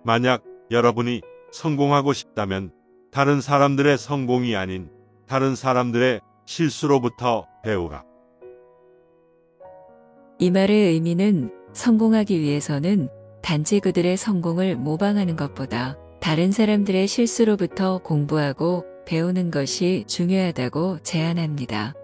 만약 여러분이 성공하고 싶다면 다른 사람들의 성공이 아닌 다른 사람들의 실수로부터 배우라. 이 말의 의미는 성공하기 위해서는 단지 그들의 성공을 모방하는 것보다 다른 사람들의 실수로부터 공부하고 배우는 것이 중요하다고 제안합니다.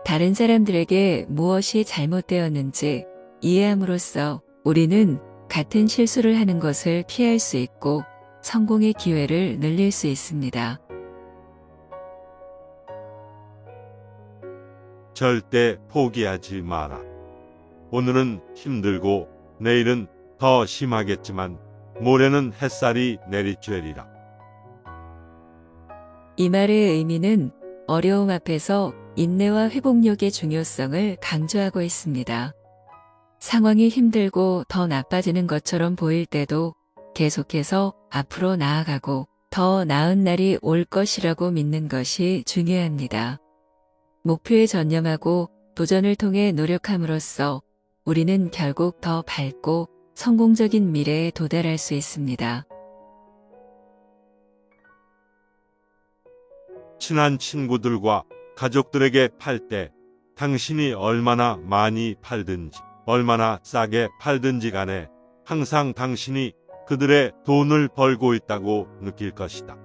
다른 사람들에게 무엇이 잘못되었는지 이해함으로써 우리는 같은 실수를 하는 것을 피할 수 있고 성공의 기회를 늘릴 수 있습니다. 절대 포기하지 마라. 오늘은 힘들고 내일은 더 심하겠지만 모레는 햇살이 내리쬐리라. 이 말의 의미는 어려움 앞에서 인내와 회복력의 중요성을 강조하고 있습니다. 상황이 힘들고 더 나빠지는 것처럼 보일 때도 계속해서 앞으로 나아가고 더 나은 날이 올 것이라고 믿는 것이 중요합니다. 목표에 전념하고 도전을 통해 노력함으로써 우리는 결국 더 밝고 성공적인 미래에 도달할 수 있습니다. 친한 친구들과 가족들에게 팔 때 당신이 얼마나 많이 팔든지 얼마나 싸게 팔든지 간에 항상 당신이 그들의 돈을 벌고 있다고 느낄 것이다.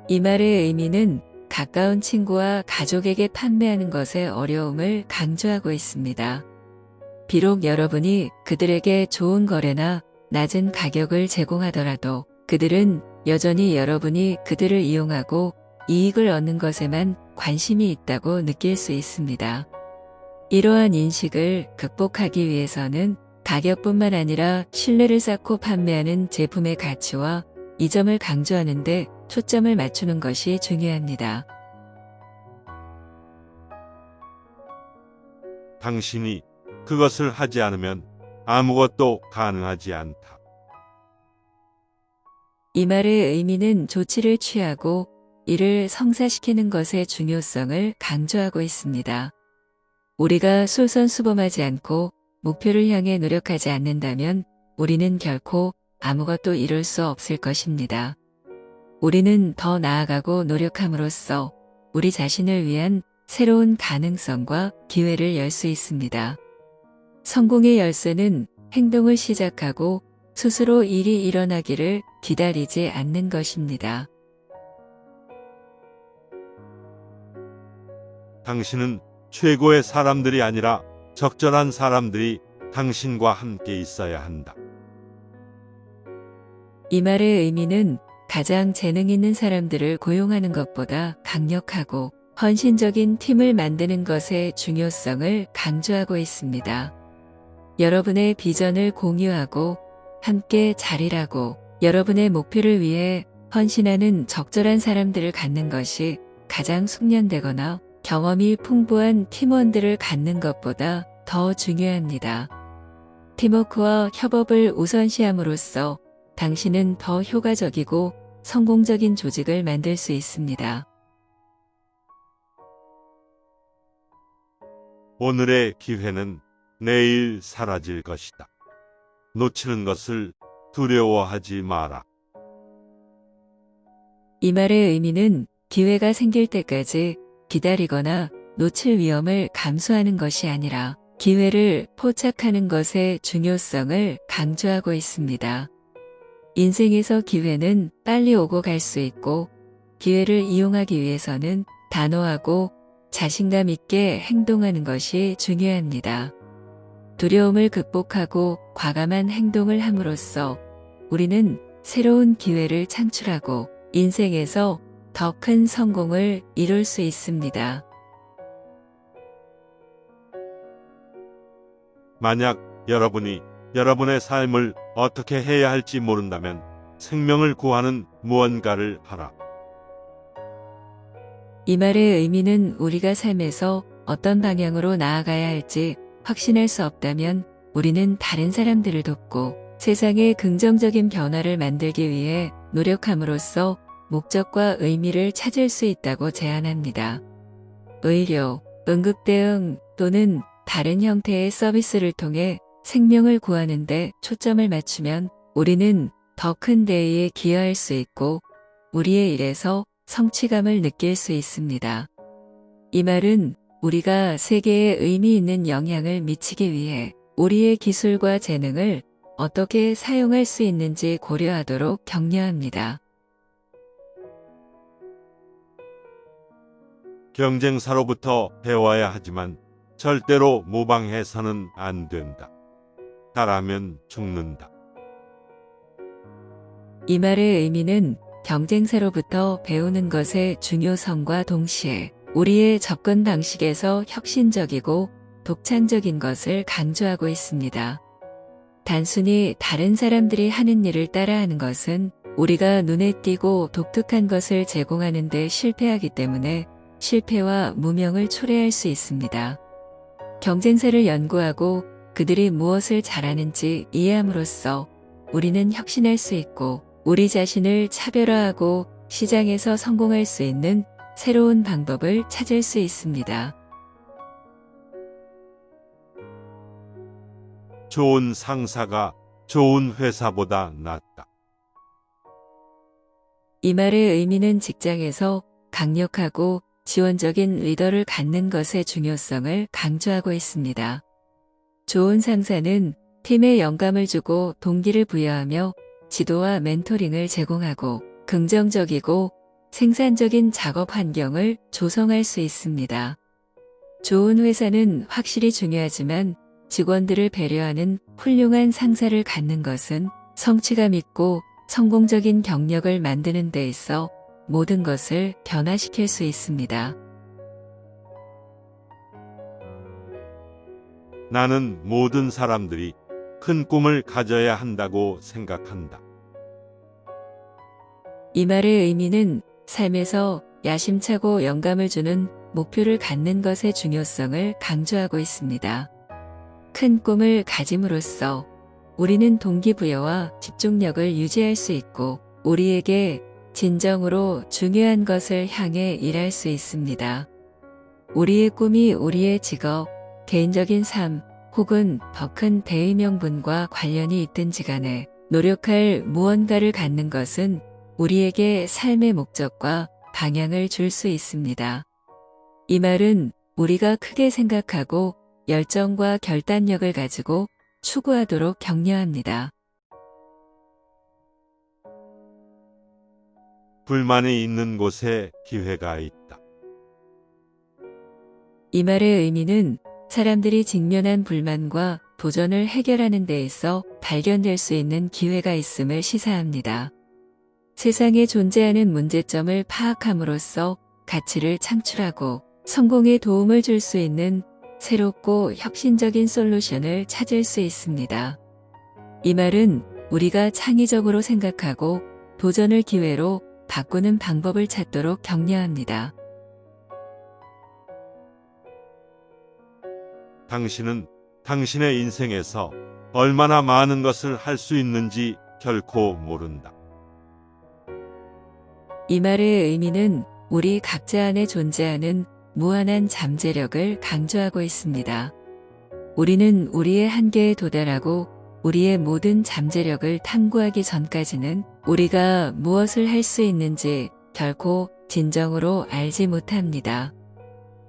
이 말의 의미는 가까운 친구와 가족에게 판매하는 것의 어려움을 강조하고 있습니다. 비록 여러분이 그들에게 좋은 거래나 낮은 가격을 제공하더라도 그들은 여전히 여러분이 그들을 이용하고 이익을 얻는 것에만 관심이 있다고 느낄 수 있습니다. 이러한 인식을 극복하기 위해서는 가격뿐만 아니라 신뢰를 쌓고 판매하는 제품의 가치와 이 점을 강조하는 데 초점을 맞추는 것이 중요합니다. 당신이 그것을 하지 않으면 아무것도 가능하지 않다. 이 말의 의미는 조치를 취하고 이를 성사시키는 것의 중요성을 강조하고 있습니다. 우리가 솔선수범하지 않고 목표를 향해 노력하지 않는다면 우리는 결코 아무것도 이룰 수 없을 것입니다. 우리는 더 나아가고 노력함으로써 우리 자신을 위한 새로운 가능성과 기회를 열 수 있습니다. 성공의 열쇠는 행동을 시작하고 스스로 일이 일어나기를 기다리지 않는 것입니다. 당신은 최고의 사람들이 아니라 적절한 사람들이 당신과 함께 있어야 한다. 이 말의 의미는 가장 재능 있는 사람들을 고용하는 것보다 강력하고 헌신적인 팀을 만드는 것의 중요성을 강조하고 있습니다. 여러분의 비전을 공유하고 함께 잘 일하고 여러분의 목표를 위해 헌신하는 적절한 사람들을 갖는 것이 가장 숙련되거나 경험이 풍부한 팀원들을 갖는 것보다 더 중요합니다. 팀워크와 협업을 우선시함으로써 당신은 더 효과적이고 성공적인 조직을 만들 수 있습니다. 오늘의 기회는 내일 사라질 것이다. 놓치는 것을 두려워하지 마라. 이 말의 의미는 기회가 생길 때까지 기다리거나 놓칠 위험을 감수하는 것이 아니라 기회를 포착하는 것의 중요성을 강조하고 있습니다. 인생에서 기회는 빨리 오고 갈 수 있고 기회를 이용하기 위해서는 단호하고 자신감 있게 행동하는 것이 중요합니다. 두려움을 극복하고 과감한 행동을 함으로써 우리는 새로운 기회를 창출하고 인생에서 더 큰 성공을 이룰 수 있습니다. 만약 여러분이 여러분의 삶을 어떻게 해야 할지 모른다면 생명을 구하는 무언가를 하라. 이 말의 의미는 우리가 삶에서 어떤 방향으로 나아가야 할지 확신할 수 없다면 우리는 다른 사람들을 돕고 세상에 긍정적인 변화를 만들기 위해 노력함으로써 목적과 의미를 찾을 수 있다고 제안합니다. 의료, 응급대응 또는 다른 형태의 서비스를 통해 생명을 구하는 데 초점을 맞추면 우리는 더 큰 대의에 기여할 수 있고 우리의 일에서 성취감을 느낄 수 있습니다. 이 말은 우리가 세계에 의미 있는 영향을 미치기 위해 우리의 기술과 재능을 어떻게 사용할 수 있는지 고려하도록 격려합니다. 경쟁사로부터 배워야 하지만 절대로 모방해서는 안 된다. 잘하면 죽는다. 이 말의 의미는 경쟁사로부터 배우는 것의 중요성과 동시에 우리의 접근 방식에서 혁신적이고 독창적인 것을 강조하고 있습니다. 단순히 다른 사람들이 하는 일을 따라하는 것은 우리가 눈에 띄고 독특한 것을 제공하는 데 실패하기 때문에 실패와 무명을 초래할 수 있습니다. 경쟁사를 연구하고 그들이 무엇을 잘하는지 이해함으로써 우리는 혁신할 수 있고 우리 자신을 차별화하고 시장에서 성공할 수 있는 새로운 방법을 찾을 수 있습니다. 좋은 상사가 좋은 회사보다 낫다. 이 말의 의미는 직장에서 강력하고 지원적인 리더를 갖는 것의 중요성을 강조하고 있습니다. 좋은 상사는 팀에 영감을 주고 동기를 부여하며 지도와 멘토링을 제공하고 긍정적이고 생산적인 작업 환경을 조성할 수 있습니다. 좋은 회사는 확실히 중요하지만 직원들을 배려하는 훌륭한 상사를 갖는 것은 성취감 있고 성공적인 경력을 만드는 데 있어 모든 것을 변화시킬 수 있습니다. 나는 모든 사람들이 큰 꿈을 가져야 한다고 생각한다. 이 말의 의미는 삶에서 야심차고 영감을 주는 목표를 갖는 것의 중요성을 강조하고 있습니다. 큰 꿈을 가짐으로써 우리는 동기부여와 집중력을 유지할 수 있고 우리에게 진정으로 중요한 것을 향해 일할 수 있습니다. 우리의 꿈이 우리의 직업, 개인적인 삶 혹은 더 큰 대의 명분과 관련이 있든지 간에 노력할 무언가를 갖는 것은 우리에게 삶의 목적과 방향을 줄 수 있습니다. 이 말은 우리가 크게 생각하고 열정과 결단력을 가지고 추구하도록 격려합니다. 불만이 있는 곳에 기회가 있다. 이 말의 의미는 사람들이 직면한 불만과 도전을 해결하는 데 있어 발견될 수 있는 기회가 있음을 시사합니다. 세상에 존재하는 문제점을 파악함으로써 가치를 창출하고 성공에 도움을 줄 수 있는 새롭고 혁신적인 솔루션을 찾을 수 있습니다. 이 말은 우리가 창의적으로 생각하고 도전을 기회로 바꾸는 방법을 찾도록 격려합니다. 당신은 당신의 인생에서 얼마나 많은 것을 할 수 있는지 결코 모른다. 이 말의 의미는 우리 각자 안에 존재하는 무한한 잠재력을 강조하고 있습니다. 우리는 우리의 한계에 도달하고 우리의 모든 잠재력을 탐구하기 전까지는 우리가 무엇을 할 수 있는지 결코 진정으로 알지 못합니다.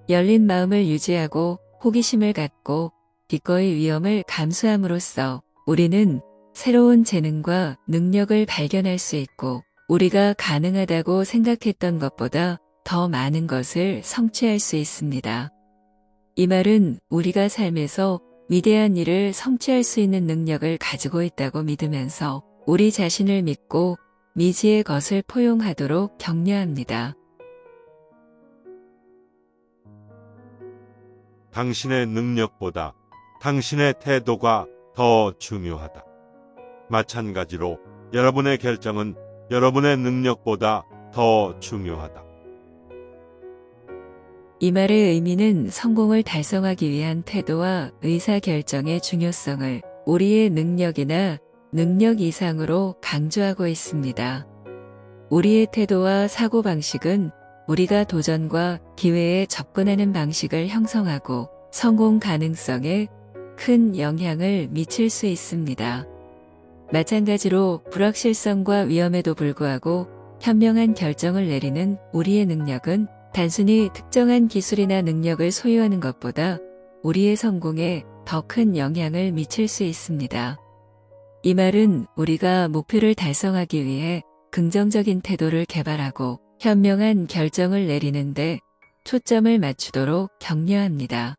열린 마음을 유지하고 호기심을 갖고 기꺼이 위험을 감수함으로써 우리는 새로운 재능과 능력을 발견할 수 있고 우리가 가능하다고 생각했던 것보다 더 많은 것을 성취할 수 있습니다. 이 말은 우리가 삶에서 위대한 일을 성취할 수 있는 능력을 가지고 있다고 믿으면서 우리 자신을 믿고 미지의 것을 포용하도록 격려합니다. 당신의 능력보다 당신의 태도가 더 중요하다. 마찬가지로 여러분의 결정은 여러분의 능력보다 더 중요하다. 이 말의 의미는 성공을 달성하기 위한 태도와 의사결정의 중요성을 우리의 능력이나 능력 이상으로 강조하고 있습니다. 우리의 태도와 사고방식은 우리가 도전과 기회에 접근하는 방식을 형성하고 성공 가능성에 큰 영향을 미칠 수 있습니다. 마찬가지로 불확실성과 위험에도 불구하고 현명한 결정을 내리는 우리의 능력은 단순히 특정한 기술이나 능력을 소유하는 것보다 우리의 성공에 더 큰 영향을 미칠 수 있습니다. 이 말은 우리가 목표를 달성하기 위해 긍정적인 태도를 개발하고 현명한 결정을 내리는데 초점을 맞추도록 격려합니다.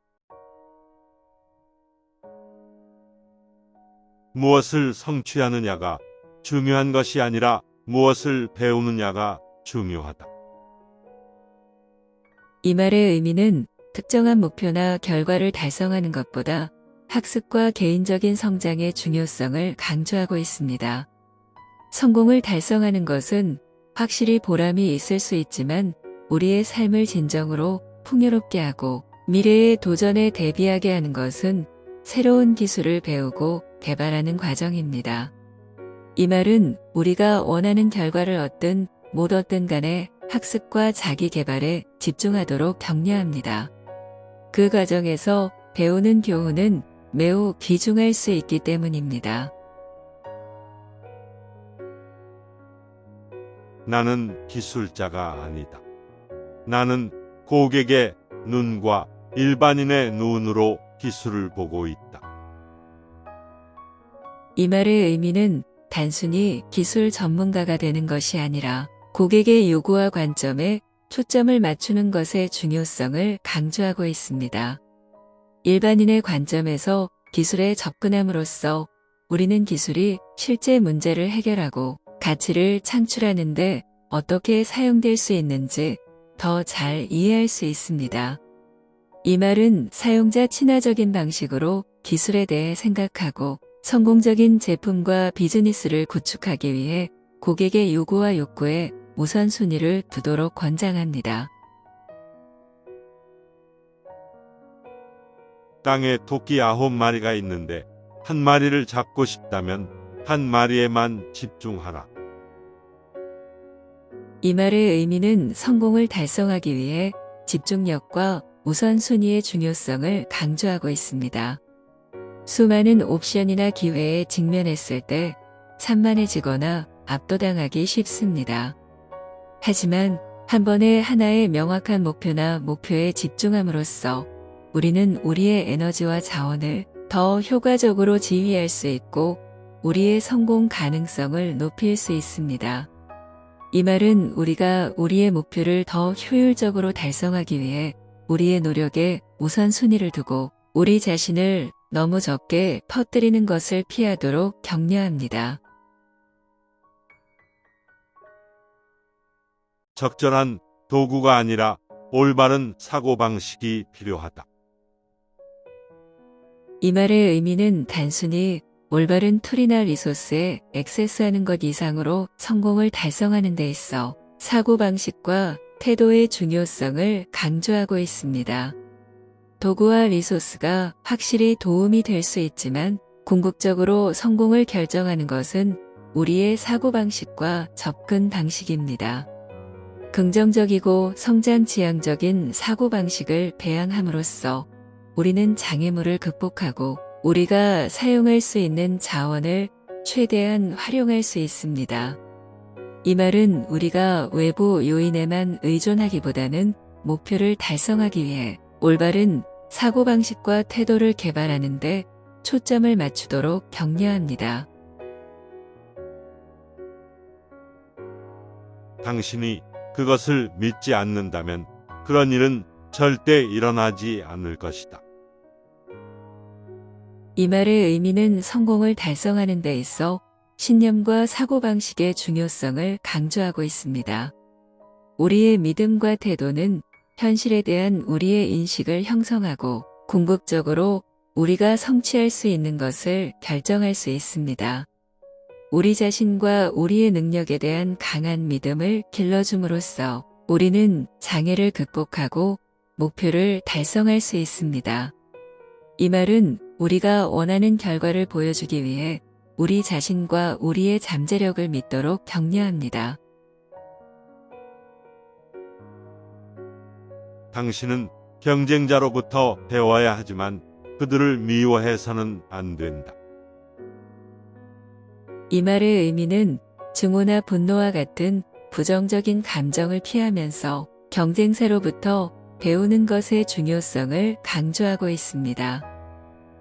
무엇을 성취하느냐가 중요한 것이 아니라 무엇을 배우느냐가 중요하다. 이 말의 의미는 특정한 목표나 결과를 달성하는 것보다 학습과 개인적인 성장의 중요성을 강조하고 있습니다. 성공을 달성하는 것은 확실히 보람이 있을 수 있지만 우리의 삶을 진정으로 풍요롭게 하고 미래의 도전에 대비하게 하는 것은 새로운 기술을 배우고 개발하는 과정입니다. 이 말은 우리가 원하는 결과를 얻든 못 얻든 간에 학습과 자기 개발에 집중하도록 격려합니다. 그 과정에서 배우는 교훈은 매우 귀중할 수 있기 때문입니다. 나는 기술자가 아니다. 나는 고객의 눈과 일반인의 눈으로 기술을 보고 있다. 이 말의 의미는 단순히 기술 전문가가 되는 것이 아니라 고객의 요구와 관점에 초점을 맞추는 것의 중요성을 강조하고 있습니다. 일반인의 관점에서 기술에 접근함으로써 우리는 기술이 실제 문제를 해결하고 가치를 창출하는데 어떻게 사용될 수 있는지 더 잘 이해할 수 있습니다. 이 말은 사용자 친화적인 방식으로 기술에 대해 생각하고 성공적인 제품과 비즈니스를 구축하기 위해 고객의 요구와 욕구에 우선순위를 두도록 권장합니다. 땅에 토끼 9마리가 있는데 한 마리를 잡고 싶다면 한 마리에만 집중하라. 이 말의 의미는 성공을 달성하기 위해 집중력과 우선순위의 중요성을 강조하고 있습니다. 수많은 옵션이나 기회에 직면했을 때 산만해지거나 압도당하기 쉽습니다. 하지만 한 번에 하나의 명확한 목표나 목표에 집중함으로써 우리는 우리의 에너지와 자원을 더 효과적으로 지휘할 수 있고 우리의 성공 가능성을 높일 수 있습니다. 이 말은 우리가 우리의 목표를 더 효율적으로 달성하기 위해 우리의 노력에 우선순위를 두고 우리 자신을 너무 적게 퍼뜨리는 것을 피하도록 격려합니다. 적절한 도구가 아니라 올바른 사고방식이 필요하다. 이 말의 의미는 단순히 올바른 툴이나 리소스에 액세스하는 것 이상으로 성공을 달성하는 데 있어 사고방식과 태도의 중요성을 강조하고 있습니다. 도구와 리소스가 확실히 도움이 될 수 있지만 궁극적으로 성공을 결정하는 것은 우리의 사고방식과 접근 방식입니다. 긍정적이고 성장 지향적인 사고방식을 배양함으로써 우리는 장애물을 극복하고 우리가 사용할 수 있는 자원을 최대한 활용할 수 있습니다. 이 말은 우리가 외부 요인에만 의존하기보다는 목표를 달성하기 위해 올바른 사고방식과 태도를 개발하는 데 초점을 맞추도록 격려합니다. 당신이 그것을 믿지 않는다면 그런 일은 절대 일어나지 않을 것이다. 이 말의 의미는 성공을 달성하는 데 있어 신념과 사고방식의 중요성을 강조하고 있습니다. 우리의 믿음과 태도는 현실에 대한 우리의 인식을 형성하고 궁극적으로 우리가 성취할 수 있는 것을 결정할 수 있습니다. 우리 자신과 우리의 능력에 대한 강한 믿음을 길러줌으로써 우리는 장애를 극복하고 목표를 달성할 수 있습니다. 이 말은 우리가 원하는 결과를 보여주기 위해 우리 자신과 우리의 잠재력을 믿도록 격려합니다. 당신은 경쟁자로부터 배워야 하지만 그들을 미워해서는 안 된다. 이 말의 의미는 증오나 분노와 같은 부정적인 감정을 피하면서 경쟁사로부터 배우는 것의 중요성을 강조하고 있습니다.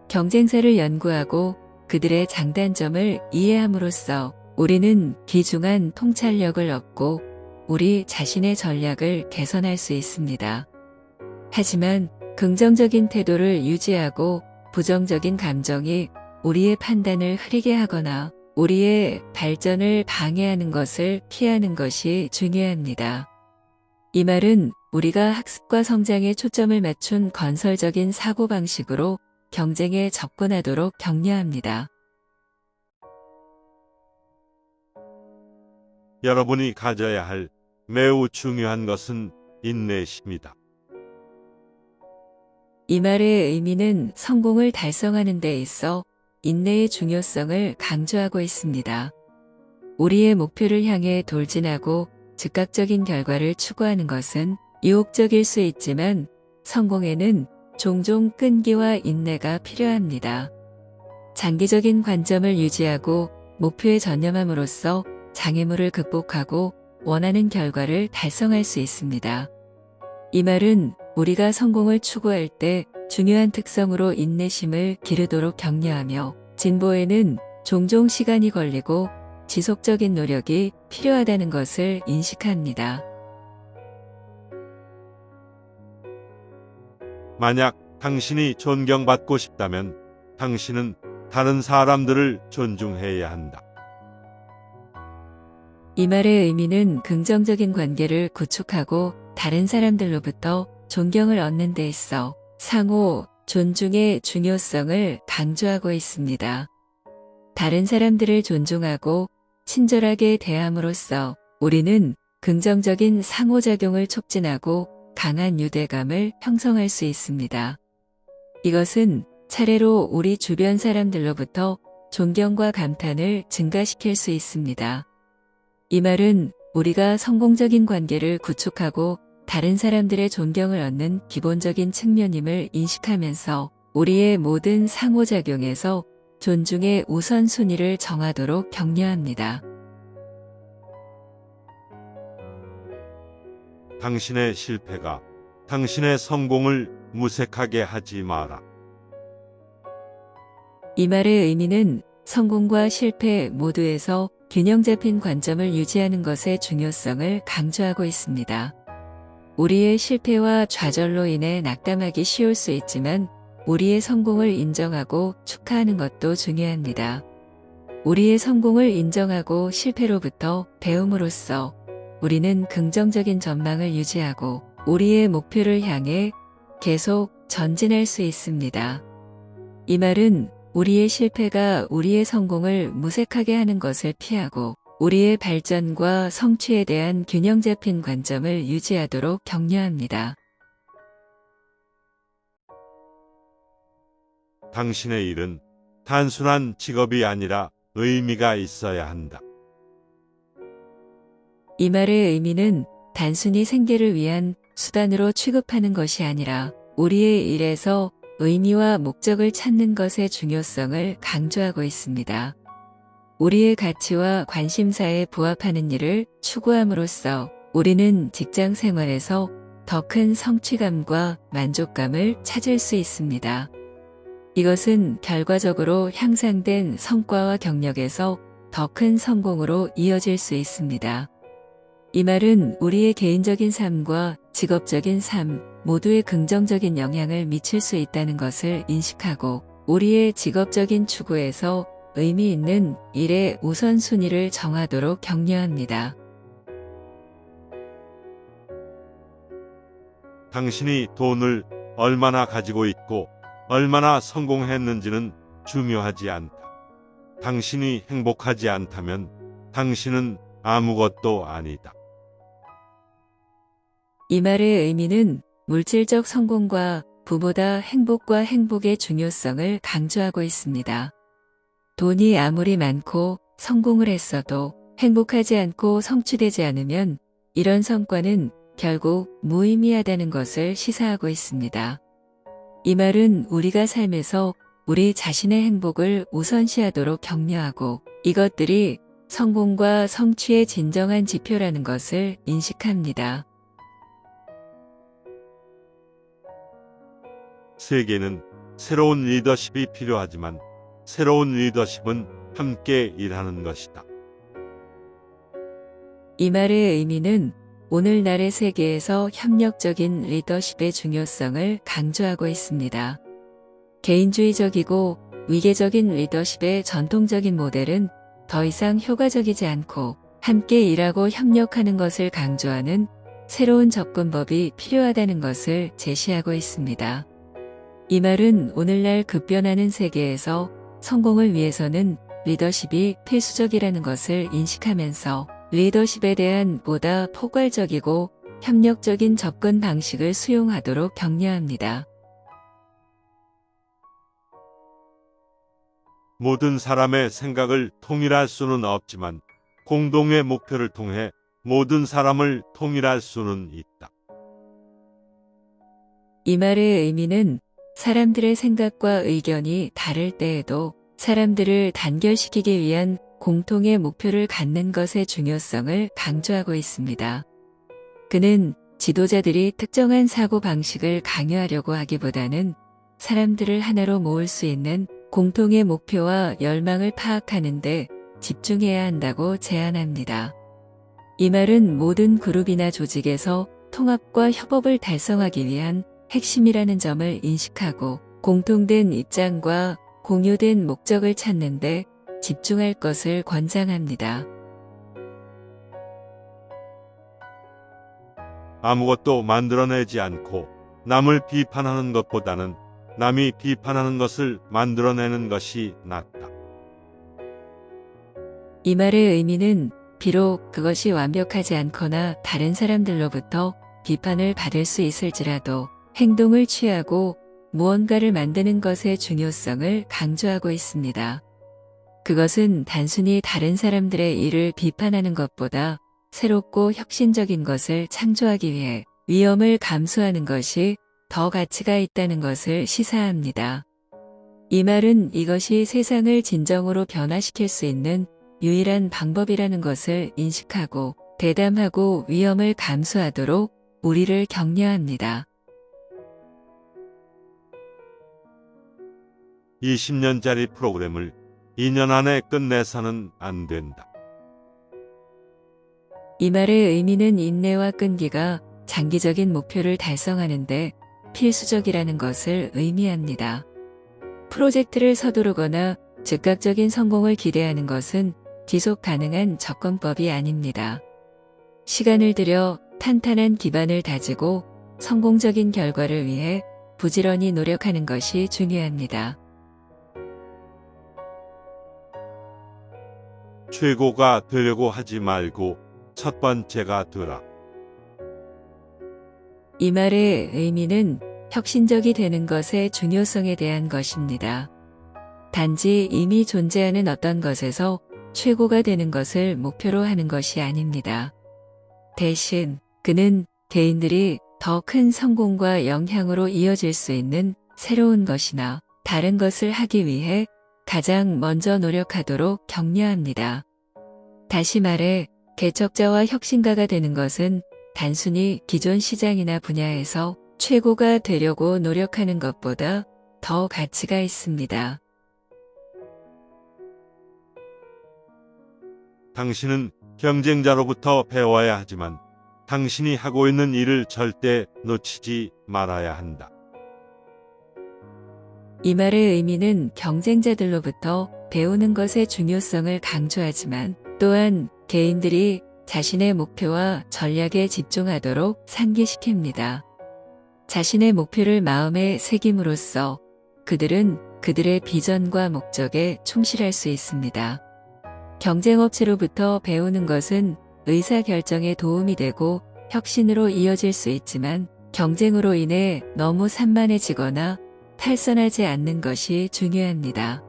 경쟁사를 연구하고 그들의 장단점을 이해함으로써 우리는 귀중한 통찰력을 얻고 우리 자신의 전략을 개선할 수 있습니다. 하지만 긍정적인 태도를 유지하고 부정적인 감정이 우리의 판단을 흐리게 하거나 우리의 발전을 방해하는 것을 피하는 것이 중요합니다. 이 말은 우리가 학습과 성장에 초점을 맞춘 건설적인 사고방식으로 경쟁에 접근하도록 격려합니다. 여러분이 가져야 할 매우 중요한 것은 인내심이다. 이 말의 의미는 성공을 달성하는 데 있어 인내의 중요성을 강조하고 있습니다. 우리의 목표를 향해 돌진하고 즉각적인 결과를 추구하는 것은 유혹적일 수 있지만 성공에는 종종 끈기와 인내가 필요합니다. 장기적인 관점을 유지하고 목표에 전념함으로써 장애물을 극복하고 원하는 결과를 달성할 수 있습니다. 이 말은 우리가 성공을 추구할 때 중요한 특성으로 인내심을 기르도록 격려하며 진보에는 종종 시간이 걸리고 지속적인 노력이 필요하다는 것을 인식합니다. 만약 당신이 존경받고 싶다면 당신은 다른 사람들을 존중해야 한다. 이 말의 의미는 긍정적인 관계를 구축하고 다른 사람들로부터 존경을 얻는 데 있어 상호 존중의 중요성을 강조하고 있습니다. 다른 사람들을 존중하고 친절하게 대함으로써 우리는 긍정적인 상호작용을 촉진하고 강한 유대감을 형성할 수 있습니다. 이것은 차례로 우리 주변 사람들로부터 존경과 감탄을 증가시킬 수 있습니다. 이 말은 우리가 성공적인 관계를 구축하고 다른 사람들의 존경을 얻는 기본적인 측면임을 인식하면서 우리의 모든 상호작용에서 존중의 우선순위를 정하도록 격려합니다. 당신의 실패가 당신의 성공을 무색하게 하지 마라. 이 말의 의미는 성공과 실패 모두에서 균형 잡힌 관점을 유지하는 것의 중요성을 강조하고 있습니다. 우리의 실패와 좌절로 인해 낙담하기 쉬울 수 있지만 우리의 성공을 인정하고 축하하는 것도 중요합니다. 우리의 성공을 인정하고 실패로부터 배움으로써 우리는 긍정적인 전망을 유지하고 우리의 목표를 향해 계속 전진할 수 있습니다. 이 말은 우리의 실패가 우리의 성공을 무색하게 하는 것을 피하고 우리의 발전과 성취에 대한 균형 잡힌 관점을 유지하도록 격려합니다. 당신의 일은 단순한 직업이 아니라 의미가 있어야 한다. 이 말의 의미는 단순히 생계를 위한 수단으로 취급하는 것이 아니라 우리의 일에서 의미와 목적을 찾는 것의 중요성을 강조하고 있습니다. 우리의 가치와 관심사에 부합하는 일을 추구함으로써 우리는 직장 생활에서 더 큰 성취감과 만족감을 찾을 수 있습니다. 이것은 결과적으로 향상된 성과와 경력에서 더 큰 성공으로 이어질 수 있습니다. 이 말은 우리의 개인적인 삶과 직업적인 삶 모두에 긍정적인 영향을 미칠 수 있다는 것을 인식하고 우리의 직업적인 추구에서 의미 있는 일의 우선순위를 정하도록 격려합니다. 당신이 돈을 얼마나 가지고 있고 얼마나 성공했는지는 중요하지 않다. 당신이 행복하지 않다면 당신은 아무것도 아니다. 이 말의 의미는 물질적 성공과 부보다 행복과 행복의 중요성을 강조하고 있습니다. 돈이 아무리 많고 성공을 했어도 행복하지 않고 성취되지 않으면 이런 성과는 결국 무의미하다는 것을 시사하고 있습니다. 이 말은 우리가 삶에서 우리 자신의 행복을 우선시하도록 격려하고 이것들이 성공과 성취의 진정한 지표라는 것을 인식합니다. 세계는 새로운 리더십이 필요하지만 새로운 리더십은 함께 일하는 것이다. 이 말의 의미는 오늘날의 세계에서 협력적인 리더십의 중요성을 강조하고 있습니다. 개인주의적이고 위계적인 리더십의 전통적인 모델은 더 이상 효과적이지 않고 함께 일하고 협력하는 것을 강조하는 새로운 접근법이 필요하다는 것을 제시하고 있습니다. 이 말은 오늘날 급변하는 세계에서 성공을 위해서는 리더십이 필수적이라는 것을 인식하면서 리더십에 대한 보다 포괄적이고 협력적인 접근 방식을 수용하도록 격려합니다. 모든 사람의 생각을 통일할 수는 없지만 공동의 목표를 통해 모든 사람을 통일할 수는 있다. 이 말의 의미는 사람들의 생각과 의견이 다를 때에도 사람들을 단결시키기 위한 공통의 목표를 갖는 것의 중요성을 강조하고 있습니다. 그는 지도자들이 특정한 사고 방식을 강요하려고 하기보다는 사람들을 하나로 모을 수 있는 공통의 목표와 열망을 파악하는 데 집중해야 한다고 제안합니다. 이 말은 모든 그룹이나 조직에서 통합과 협업을 달성하기 위한 핵심이라는 점을 인식하고 공통된 입장과 공유된 목적을 찾는 데 집중할 것을 권장합니다. 아무것도 만들어내지 않고 남을 비판하는 것보다는 남이 비판하는 것을 만들어내는 것이 낫다. 이 말의 의미는 비록 그것이 완벽하지 않거나 다른 사람들로부터 비판을 받을 수 있을지라도 행동을 취하고 무언가를 만드는 것의 중요성을 강조하고 있습니다. 그것은 단순히 다른 사람들의 일을 비판하는 것보다 새롭고 혁신적인 것을 창조하기 위해 위험을 감수하는 것이 더 가치가 있다는 것을 시사합니다. 이 말은 이것이 세상을 진정으로 변화시킬 수 있는 유일한 방법이라는 것을 인식하고 대담하고 위험을 감수하도록 우리를 격려합니다. 20년짜리 프로그램을 2년 안에 끝내서는 안 된다. 이 말의 의미는 인내와 끈기가 장기적인 목표를 달성하는데 필수적이라는 것을 의미합니다. 프로젝트를 서두르거나 즉각적인 성공을 기대하는 것은 지속 가능한 접근법이 아닙니다. 시간을 들여 탄탄한 기반을 다지고 성공적인 결과를 위해 부지런히 노력하는 것이 중요합니다. 최고가 되려고 하지 말고 첫 번째가 되라. 이 말의 의미는 혁신적이 되는 것의 중요성에 대한 것입니다. 단지 이미 존재하는 어떤 것에서 최고가 되는 것을 목표로 하는 것이 아닙니다. 대신 그는 개인들이 더 큰 성공과 영향으로 이어질 수 있는 새로운 것이나 다른 것을 하기 위해 가장 먼저 노력하도록 격려합니다. 다시 말해 개척자와 혁신가가 되는 것은 단순히 기존 시장이나 분야에서 최고가 되려고 노력하는 것보다 더 가치가 있습니다. 당신은 경쟁자로부터 배워야 하지만 당신이 하고 있는 일을 절대 놓치지 말아야 한다. 이 말의 의미는 경쟁자들로부터 배우는 것의 중요성을 강조하지만 또한 개인들이 자신의 목표와 전략에 집중하도록 상기시킵니다. 자신의 목표를 마음에 새김으로써 그들은 그들의 비전과 목적에 충실할 수 있습니다. 경쟁업체로부터 배우는 것은 의사결정에 도움이 되고 혁신으로 이어질 수 있지만 경쟁으로 인해 너무 산만해지거나 탈선하지 않는 것이 중요합니다.